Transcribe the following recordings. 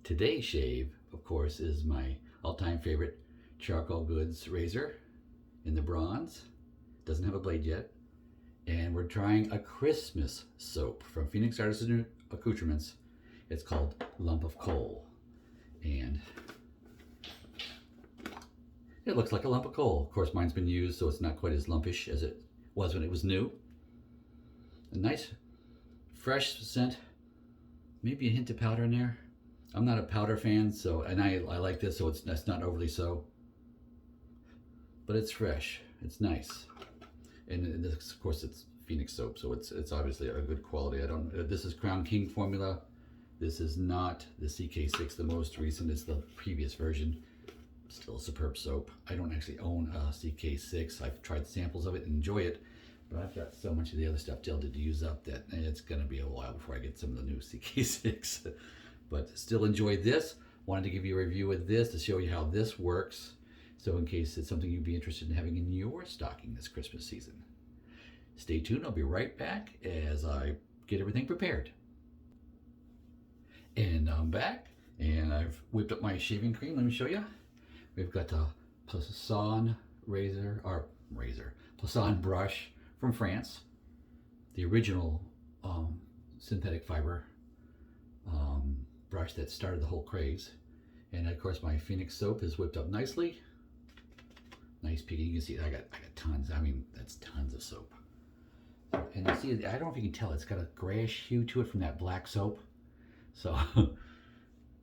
Today's shave, of course, is my all-time favorite charcoal goods razor in the bronze. Doesn't have a blade yet. And we're trying a Christmas soap from Phoenix Artisan Accoutrements. It's called Lump of Coal. And it looks like a lump of coal. Of course, mine's been used, so it's not quite as lumpish as it was when it was new. A nice, fresh scent. Maybe a hint of powder in there. I'm not a powder fan, so and I like this, so it's not overly so. But it's fresh. It's nice. And this, of course, it's Phoenix soap, so it's obviously a good quality. This is Crown King formula. This is not the CK6, the most recent. It's the previous version. Still a superb soap. I don't actually own a CK6. I've tried samples of it and enjoy it, but I've got so much of the other stuff to use up that it's going to be a while before I get some of the new CK6. But still enjoy this. Wanted to give you a review of this to show you how this works. So in case it's something you'd be interested in having in your stocking this Christmas season. Stay tuned, I'll be right back as I get everything prepared. And I'm back, and I've whipped up my shaving cream. Let me show you. We've got a Poisson Poisson brush from France. The original synthetic fiber brush that started the whole craze. And of course my Phoenix soap is whipped up nicely. Nice peeking. You can see I got tons. I mean, that's tons of soap. And you see, I don't know if you can tell, it's got a grayish hue to it from that black soap. So,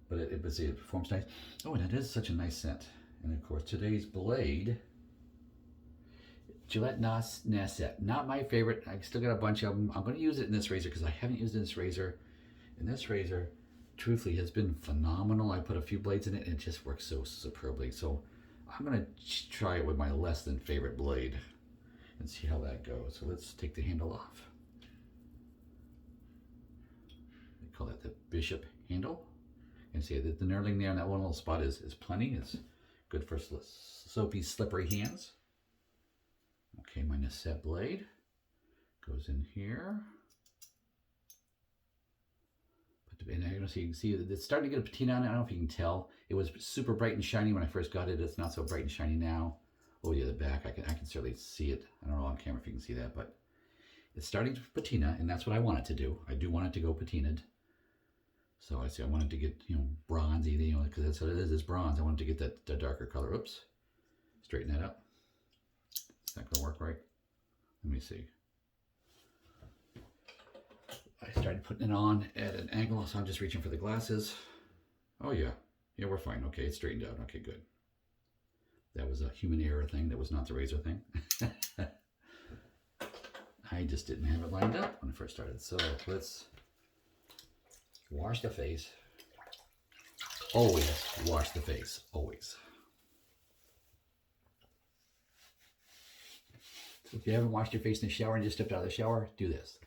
but it performs nice. Oh, and it is such a nice scent. And of course, today's blade, Gillette Nacet. Not my favorite. I still got a bunch of them. I'm going to use it in this razor because I haven't used it in this razor. And this razor, truthfully, has been phenomenal. I put a few blades in it, and it just works so superbly. So I'm going to try it with my less than favorite blade and see how that goes. So let's take the handle off. They call that the Bishop handle. And see that the knurling there on that one little spot is plenty. It's good for soapy, slippery hands. Okay, my Nacet blade goes in here. And you can see that it's starting to get a patina on it. I don't know if you can tell. It was super bright and shiny when I first got it. It's not so bright and shiny now. Oh yeah, the back, I can certainly see it. I don't know on camera if you can see that, but it's starting to patina, and that's what I want it to do. I do want it to go patinaed. So I want it to get, bronzy, because that's what it is. It's bronze. I want it to get that darker color. Oops. Straighten that up. It's not going to work right. Let me see. I started putting it on at an angle, so I'm just reaching for the glasses. Oh yeah. Yeah, we're fine. Okay, it's straightened out. Okay, good. That was a human error thing. That was not the razor thing. I just didn't have it lined up when I first started. So let's wash the face. Always wash the face. Always. So if you haven't washed your face in the shower and just stepped out of the shower, do this.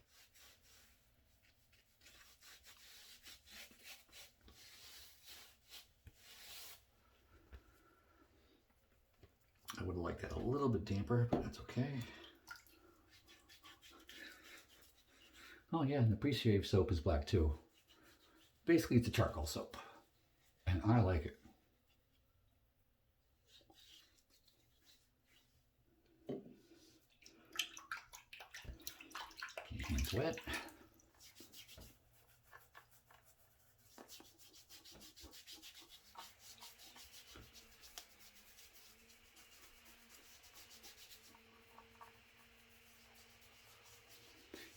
I would have liked that a little bit damper, but that's okay. Oh yeah, and the pre-shave soap is black too. Basically, it's a charcoal soap, and I like it. Get your hands wet.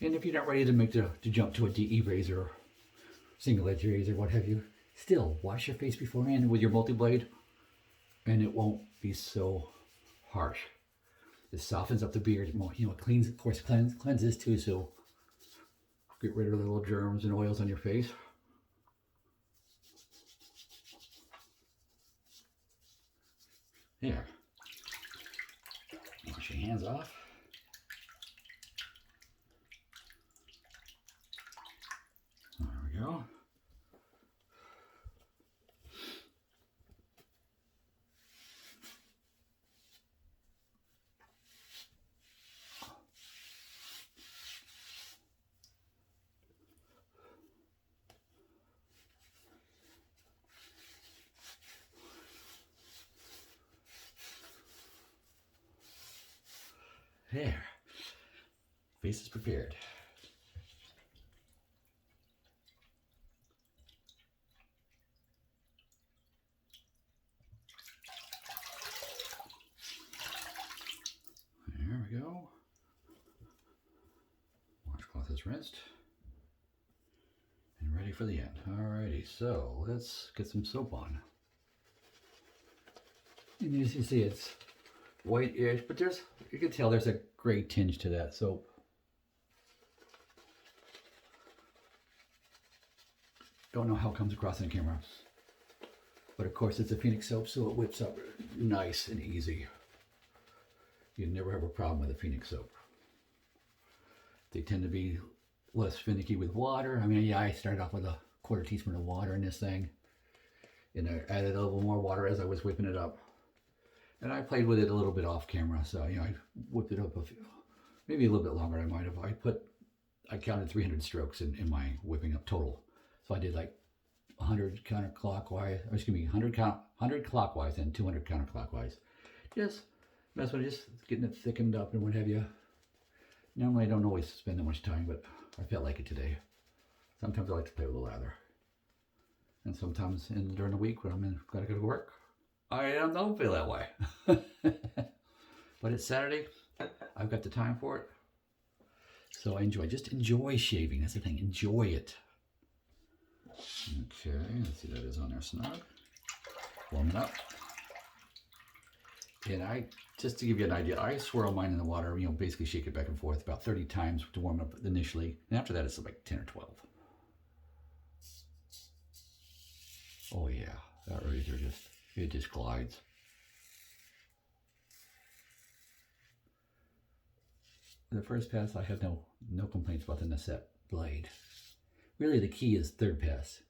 And if you're not ready to jump to a DE razor, single edge razor, what have you, still wash your face beforehand with your multi-blade, and it won't be so harsh. It softens up the beard. It cleans, of course, cleanses too. So get rid of the little germs and oils on your face. There. Wash your hands off. Go. There. Face is prepared. There we go. Washcloth is rinsed. And ready for the end. Alrighty, so let's get some soap on. And as you see, it's white-ish, but you can tell there's a gray tinge to that soap. Don't know how it comes across in the camera. But of course it's a Phoenix soap, so it whips up nice and easy. You never have a problem with a Phoenix soap. They tend to be less finicky with water. I mean, yeah, I started off with a quarter teaspoon of water in this thing. And I added a little more water as I was whipping it up. And I played with it a little bit off camera, so you know, I whipped it up maybe a little bit longer I might have. I counted 300 strokes in my whipping up total. So I did like 100 counterclockwise, or excuse me, 100 clockwise and 200 counterclockwise. Just mess with it, just getting it thickened up and what have you. Normally I don't always spend that much time, but I felt like it today. Sometimes I like to play with the lather. And sometimes during the week when I'm gotta go to work, I don't feel that way. But it's Saturday. I've got the time for it. So I just enjoy shaving. That's the thing. Enjoy it. Okay, let's see that is on there snug. Warm it up. And just to give you an idea, I swirl mine in the water, you know, basically shake it back and forth about 30 times to warm it up initially. And after that, it's like 10 or 12. Oh yeah, that razor it just glides. The first pass, I have no complaints about the Nacet blade. Really, the key is third pass.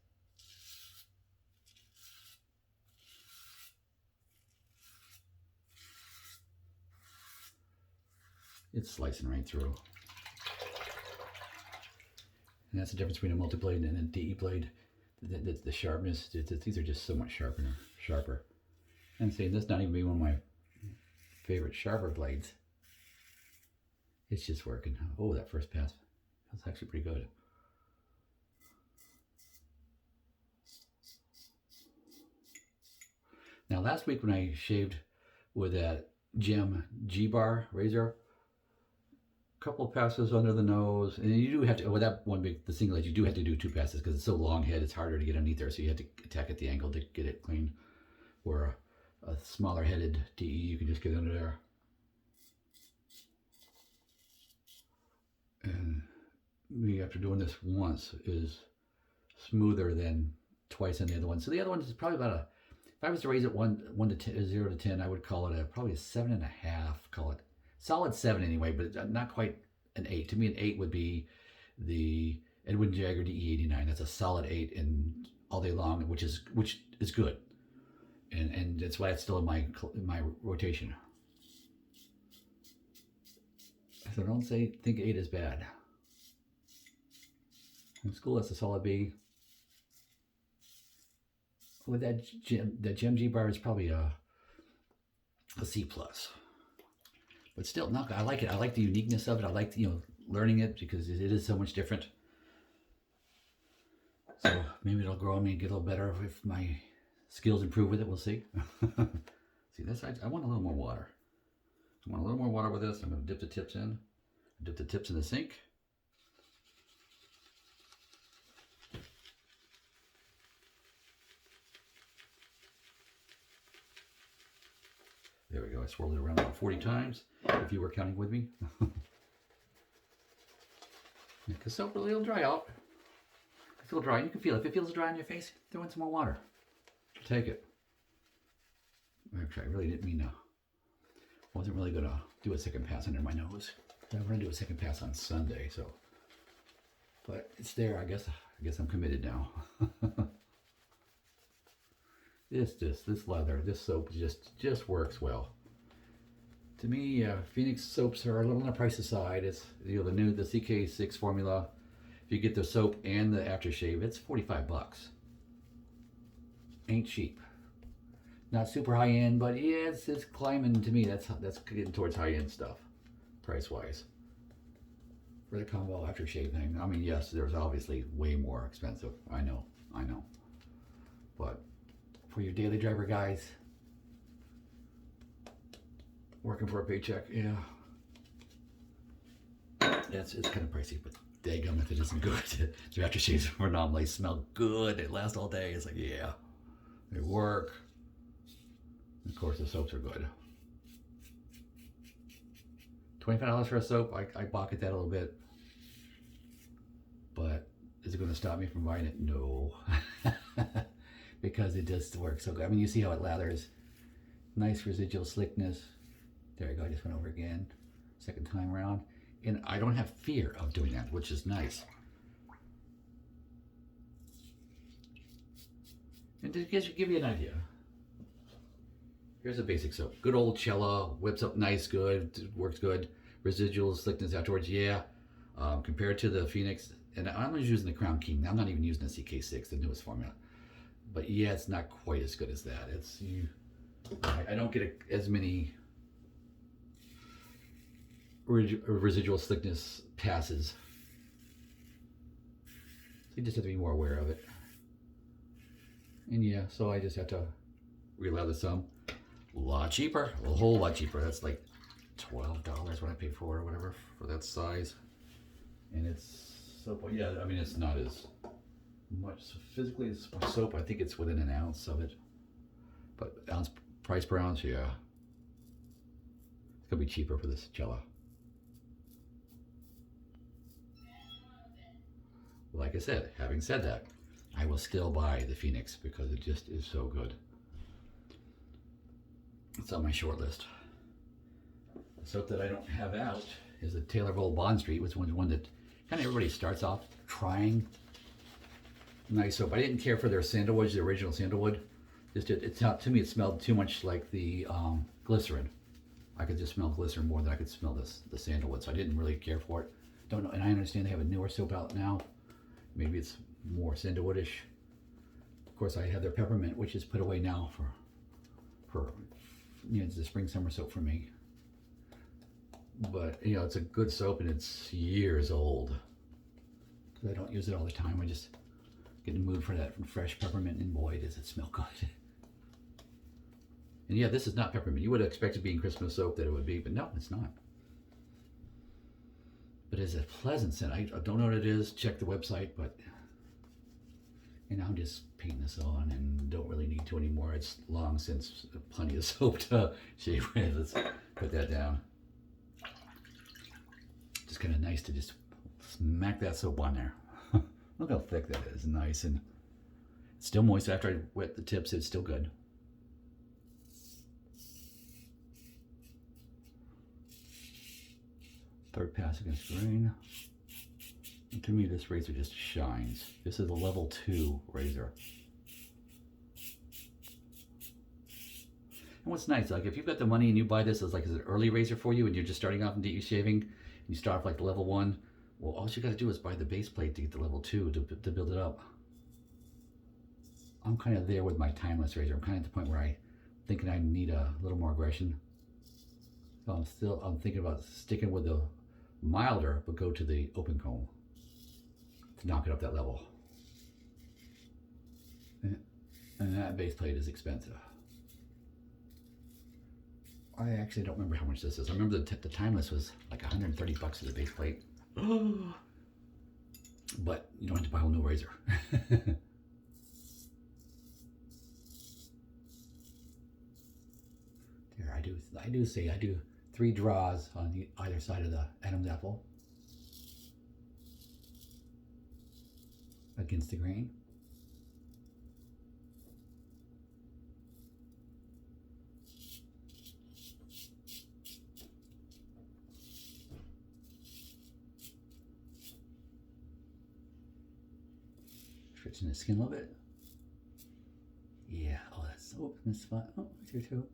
It's slicing right through. And that's the difference between a multi-blade and a DE blade. The sharpness, these are just so much sharper. And see, this not even be one of my favorite sharper blades. It's just working. Oh, that first pass, that's actually pretty good. Now last week when I shaved with that Gem G-Bar razor, a couple of passes under the nose, and you do have to, with that one big, the single edge, you do have to do 2 passes because it's so long head, it's harder to get underneath there, so you have to attack at the angle to get it clean. Where a smaller headed DE, you can just get under there. And me, after doing this once, is smoother than twice on the other one. So the other one is probably about if I was to raise it 0 to 10, I would call it probably a 7.5, call it. Solid 7 anyway, but not quite an 8. To me, an 8 would be the Edwin Jagger DE89. That's a solid 8 and all day long, which is good. And that's why it's still in my rotation. So don't think 8 is bad. In school, that's a solid B. With that Gem G-Bar is probably a C+. But still, I like it. I like the uniqueness of it. I like learning it because it is so much different. So maybe it'll grow on me and get a little better if my skills improve with it. We'll see. See, I want a little more water. I want a little more water with this. I'm going to dip the tips in. Dip the tips in the sink. There we go. I swirled it around about 40 times, if you were counting with me. Because soap will dry out. It'll dry. You can feel it. If it feels dry on your face, throw in some more water. Take it. Actually, I really didn't mean to. Wasn't really going to do a second pass under my nose. I'm going to do a second pass on Sunday, so. But it's there. I guess I'm committed now. This leather, this soap just works well. To me, Phoenix soaps are a little on the pricey side. It's the CK6 formula. If you get the soap and the aftershave, it's $45. Ain't cheap. Not super high end, but yeah, it's climbing to me. That's getting towards high end stuff. price-wise. For the combo aftershave thing. I mean, yes, there's obviously way more expensive. I know. But for your daily driver guys, working for a paycheck, yeah. It's kind of pricey, but daggum if it isn't good. The aftershaves phenomenally smell good. They last all day. It's like, yeah, they work. And of course, the soaps are good. $25 for a soap. I balk at that a little bit, but is it going to stop me from buying it? No, because it just works so good. I mean, you see how it lathers. Nice residual slickness. There you go. I just went over again, second time around. And I don't have fear of doing that, which is nice. And to give you an idea, here's a basic soap. Good old Cella, whips up nice, good, works good. Residual slickness afterwards, yeah. Compared to the Phoenix, and I'm just using the Crown King. I'm not even using the CK6, the newest formula. But yeah, it's not quite as good as that. I don't get as many residual slickness passes. So you just have to be more aware of it. And yeah, so I just have to relather some. A lot cheaper, a whole lot cheaper. That's like $12 what I paid for or whatever for that size. And it's soap, yeah, I mean, it's not as much physically as my soap. I think it's within an ounce of it. But ounce, price per ounce, yeah. It's gonna be cheaper for this Cella. Like I said, having said that, I will still buy the Phoenix because it just is so good. It's on my short list. The soap that I don't have out is the Taylorville Bond Street, which was one that kind of everybody starts off trying. Nice soap. I didn't care for their sandalwood, the original sandalwood. It's not, to me, it smelled too much like the glycerin. I could just smell glycerin more than I could smell the sandalwood, so I didn't really care for it. Don't know, and I understand they have a newer soap out now. Maybe it's more sandalwoodish. Of course, I have their peppermint, which is put away now for it's the spring summer soap for me. But it's a good soap and it's years old. Because I don't use it all the time. I just get in the mood for that fresh peppermint, and boy, does it smell good. And yeah, this is not peppermint. You would expect it being Christmas soap that it would be, but no, it's not. But it's a pleasant scent. I don't know what it is. Check the website, but I'm just painting this on and don't really need to anymore. It's long since plenty of soap to shave with. Let's put that down. Just kind of nice to just smack that soap on there. Look how thick that is. Nice, and it's still moist after I wet the tips. It's still good. Third pass against grain. And to me, this razor just shines. This is a level 2 razor. And what's nice, like if you've got the money and you buy this as like an early razor for you and you're just starting off in DE shaving, and you start off like the level 1, well, all you got to do is buy the base plate to get the level 2 to build it up. I'm kind of there with my timeless razor. I'm kind of at the point where I thinking I need a little more aggression. So I'm thinking about sticking with the milder, but go to the open comb to knock it up that level. And that base plate is expensive. I actually don't remember how much this is. I remember the timeless was like $130 for the base plate. But you don't have to buy a whole new razor. There, I do 3 draws on either side of the Adam's apple against the grain. Stretching the skin a little bit. Yeah, oh, that's so in this spot. Oh, right here too.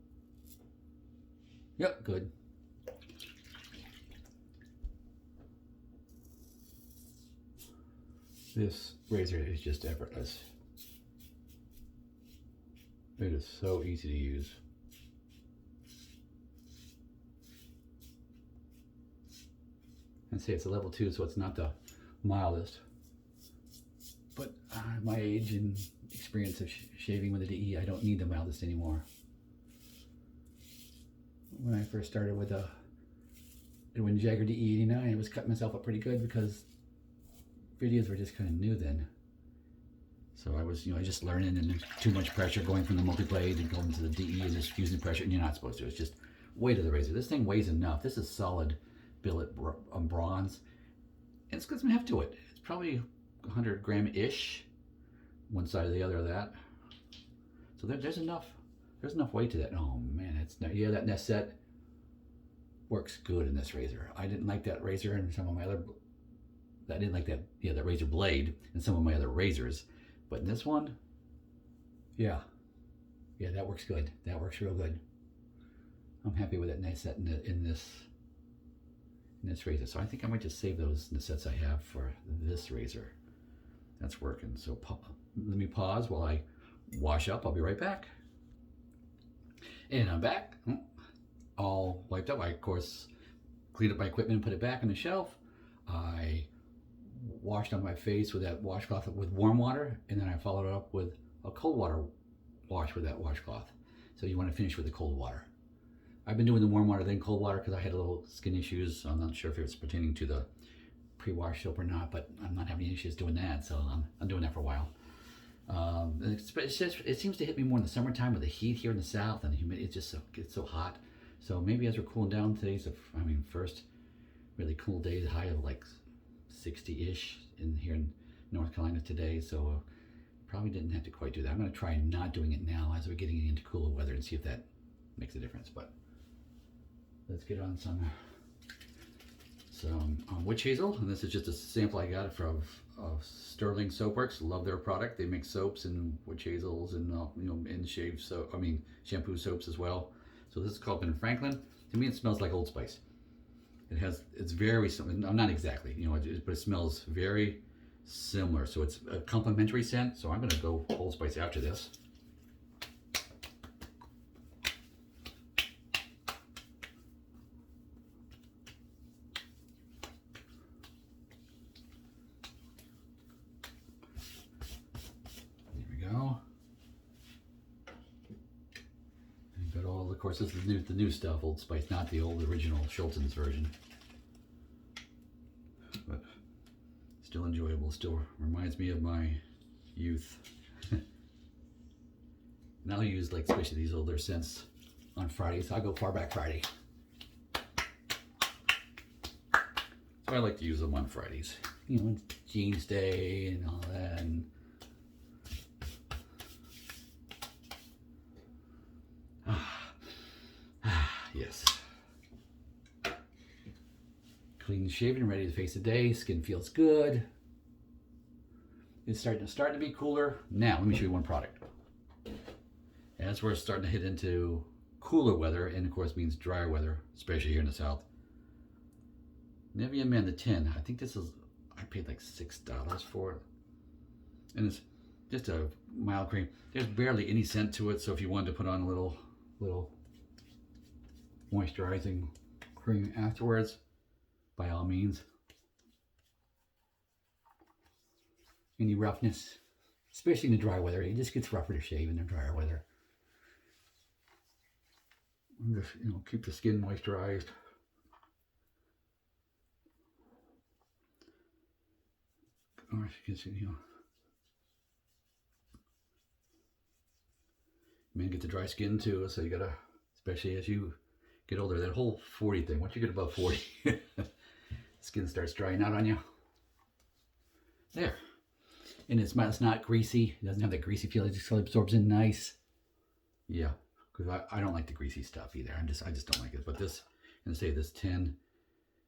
Yep, good. This razor is just effortless. It is so easy to use. And say it's a level 2, so it's not the mildest. But my age and experience of shaving with a DE, I don't need the mildest anymore. When I first started with a Edwin Jagger DE89, I was cutting myself up pretty good because videos were just kind of new then. So I was, just learning, and there's too much pressure going from the multi-blade and going to the DE and just using pressure, and you're not supposed to. It's just weight of the razor. This thing weighs enough. This is solid billet bronze. And it's got some heft to it. It's probably 100 gram-ish, one side or the other of that. So there's enough weight to that. Oh man, yeah, that Nacet works good in this razor. I didn't like that razor and some of my other, I didn't like that razor blade and some of my other razors. But in this one, yeah, that works good. That works real good. I'm happy with that Nacet in this razor. So I think I might just save those Nacets I have for this razor. That's working. So let me pause while I wash up. I'll be right back. And I'm back, all wiped up. I, of course, cleaned up my equipment and put it back on the shelf. I washed on my face with that washcloth with warm water, and then I followed it up with a cold water wash with that washcloth. So you want to finish with the cold water. I've been doing the warm water then cold water because I had a little skin issues. I'm not sure if it's pertaining to the pre-wash soap or not, but I'm not having any issues doing that, so I'm doing that for a while. It seems to hit me more in the summertime with the heat here in the south and the humidity. It's so hot. So maybe as we're cooling down, today's first really cool day, the high of like 60-ish here in North Carolina today. So probably didn't have to quite do that. I'm going to try not doing it now as we're getting into cooler weather and see if that makes a difference. But let's get on some witch hazel, and this is just a sample I got from Sterling Soapworks. Love their product. They make soaps and witch hazels and and shampoo soaps as well. So this is called Ben Franklin. To me, it smells like Old Spice. It's very similar. Not exactly, but it smells very similar. So it's a complementary scent. So I'm going to go Old Spice after this. Of course, this is the new stuff, Old Spice, not the old original Schulten's version. But still enjoyable, still reminds me of my youth. And I'll use, especially these older scents on Fridays. I'll go far back Friday. So I like to use them on Fridays. Jeans Day and all that. And yes. Clean shaven, ready to face the day. Skin feels good. It's starting to be cooler. Now, let me show you one product. As we're starting to hit into cooler weather, and of course means drier weather, especially here in the south. Nivea Men, the tin. I think I paid like $6 for it. And it's just a mild cream. There's barely any scent to it, so if you wanted to put on a little moisturizing cream afterwards, by all means. Any roughness, especially in the dry weather, it just gets rougher to shave in the drier weather. And just keep the skin moisturized. Or as you can see, men get the dry skin too, so you gotta, especially as you get older, that whole 40 thing, once you get above 40, skin starts drying out on you. There. And it's not greasy. It doesn't have that greasy feel. It just absorbs in nice. Yeah, because I don't like the greasy stuff either. I just don't like it. But this, I'm gonna say this tin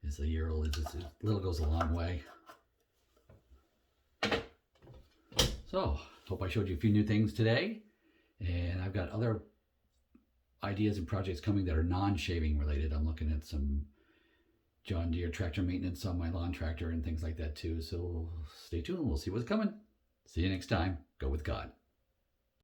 is a year old. It's little goes a long way. So, hope I showed you a few new things today. And I've got other ideas and projects coming that are non-shaving related. I'm looking at some John Deere tractor maintenance on my lawn tractor and things like that too. So stay tuned. We'll see what's coming. See you next time. Go with God.